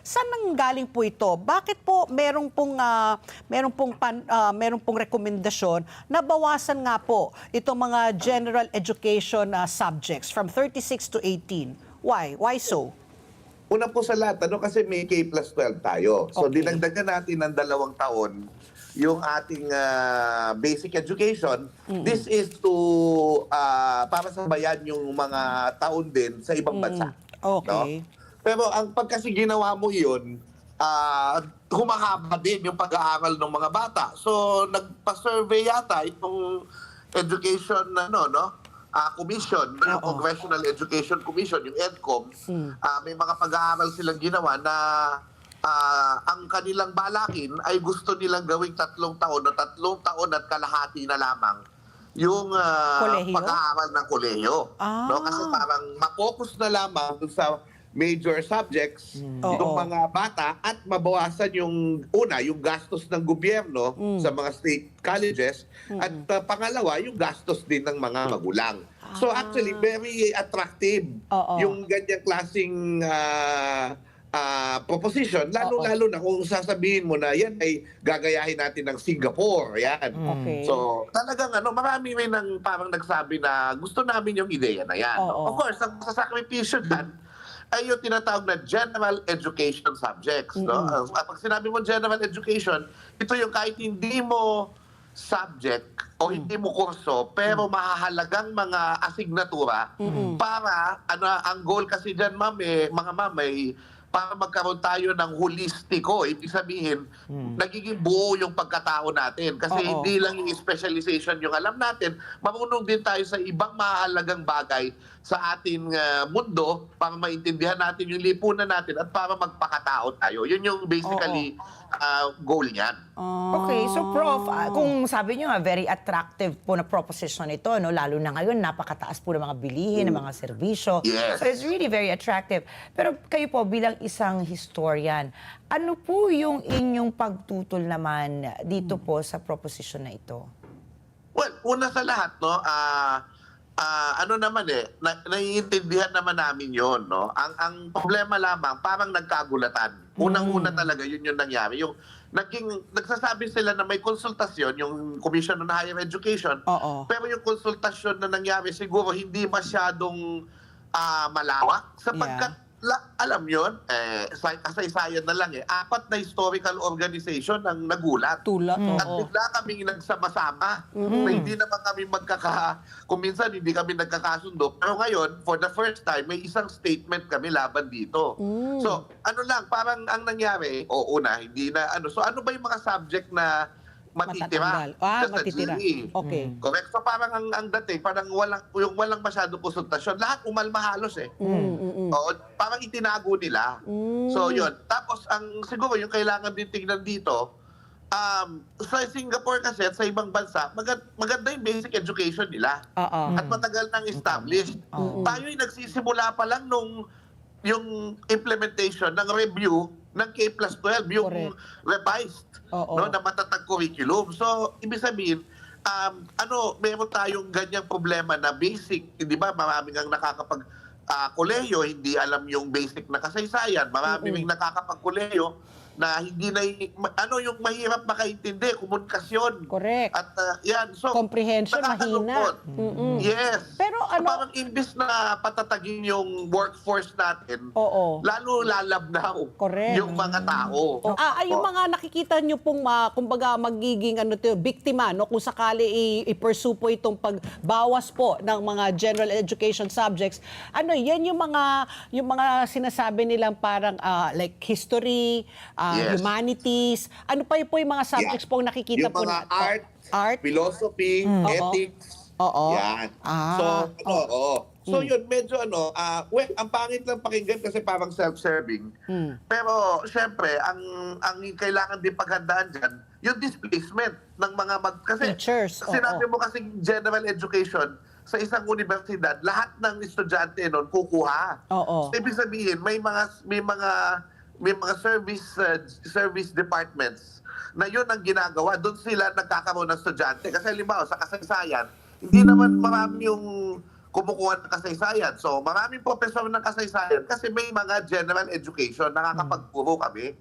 Saan nanggaling po ito? Bakit po merong pong rekomendasyon na bawasan nga po itong mga general education subjects from 36 to 18? Why? Why so? Una po sa lahat, kasi may K+12 tayo. So Okay. dinagdagan natin ng 2 taon yung ating basic education. This is to para sabayan yung mga taon din sa ibang bansa. Okay. No? Pero ang pagkasi ginawa mo yun, humahaba din yung pag-aaral ng mga bata. So nagpa-survey yata itong education commission, yung Congressional Education Commission, yung EDCOM, may mga pag-aaral silang ginawa na ang kanilang balakin ay gusto nilang gawing 3 taon o 3 taon at kalahati na lamang yung Kolehiyo? pag-aaral ng kolehiyo. No? Kasi parang ma-focus na lamang dun sa major subjects ng mga bata at mabawasan yung gastos ng gobyerno sa mga state colleges at pangalawa, yung gastos din ng mga magulang. So actually, very attractive yung ganyang klaseng proposition, lalo na kung sasabihin mo na yan ay gagayahin natin ng Singapore. Yan. Okay. So talagang marami rin parang nagsabi na gusto namin yung ideya na yan. Of course, ang sasakripisyo dyan ay yung tinatawag na general education subjects. No? Pag sinabi mo general education, ito yung kahit hindi mo subject o hindi mo kurso, pero mahahalagang mga asignatura para, ang goal kasi dyan, mga ma'am, para magkaroon tayo ng holistiko. Ibig sabihin, nagiging buo yung pagkatao natin. Kasi hindi lang yung specialization yung alam natin, marunong din tayo sa ibang mahalagang bagay sa ating mundo para maintindihan natin yung lipunan natin at para magpakatao tayo. Yun yung basically goal niyan. Okay, so Prof, kung sabi nyo very attractive po na proposition ito, no? Lalo na ngayon, napakataas po ng mga bilihin, ng mga serbisyo. Yes. So it's really very attractive. Pero kayo po bilang isang historian, ano po yung inyong pagtutol naman dito po sa proposition na ito? Well, una sa lahat, naiintindihan naman namin yon, no? Ang problema lamang, parang nagkagulatan. Unang-una talaga, yun yung nangyari. Yung nagsasabi sila na may konsultasyon, yung Commission on Higher Education, pero yung konsultasyon na nangyari siguro hindi masyadong malawak sapagkat alam yun, kasaysayan na lang 4 na historical organization ang nagulat. At bigla kaming nagsama-sama na hindi naman kami kung minsan hindi kami nagkakasundo. Pero ngayon, for the first time, may isang statement kami laban dito. So, parang ang nangyari, hindi na, so ano ba yung mga subject na matitira sa GE? Okay. Correct. So parang ang dating, parang walang masyadong konsultasyon. Lahat umalma halos Oo, parang itinago nila. So yun. Tapos siguro yung kailangan din tingnan dito, sa Singapore kasi at sa ibang bansa, maganda yung basic education nila. At matagal nang established. Tayo yung nagsisimula pa lang yung implementation ng review ng K+12, yung revised na matatag curriculum. So, ibig sabihin, meron tayong ganyang problema na basic, di ba? Maraming ang nakakapag-kolehiyo, hindi alam yung basic na kasaysayan. Maraming nakakapag-kolehiyo na hindi na, yung mahirap makaintindi, komunikasyon. Correct. At yan, so, Comprehension, mahina. Yes. Pero so, parang imbis na patatagin yung workforce natin, lalo lalabnaw yung mga tao. Yung mga nakikita nyo pong, kumbaga, magiging biktima, no? Kung sakali i-pursue po itong pagbawas po ng mga general education subjects, yan yung mga sinasabi nilang parang like history, humanities, ano pa po yung mga subjects pong nakikita yung po mga na art, philosophy, ethics. Yan. So yun, medyo ang pangit lang pakinggan kasi parang self-serving. Pero syempre, ang kailangan din paghandaan dyan, yung displacement ng mga kasi teachers. Sinabi mo kasi general education, sa isang universidad, lahat ng estudyante nun kukuha. So, ibig sabihin, may mga service departments na yun ang ginagawa. Doon sila nagkakaroon ng estudyante. Kasi halimbawa, sa kasaysayan, hindi naman marami yung kumukuha ng kasaysayan. So maraming professor ng kasaysayan kasi may mga general education, nakakapagturo kami.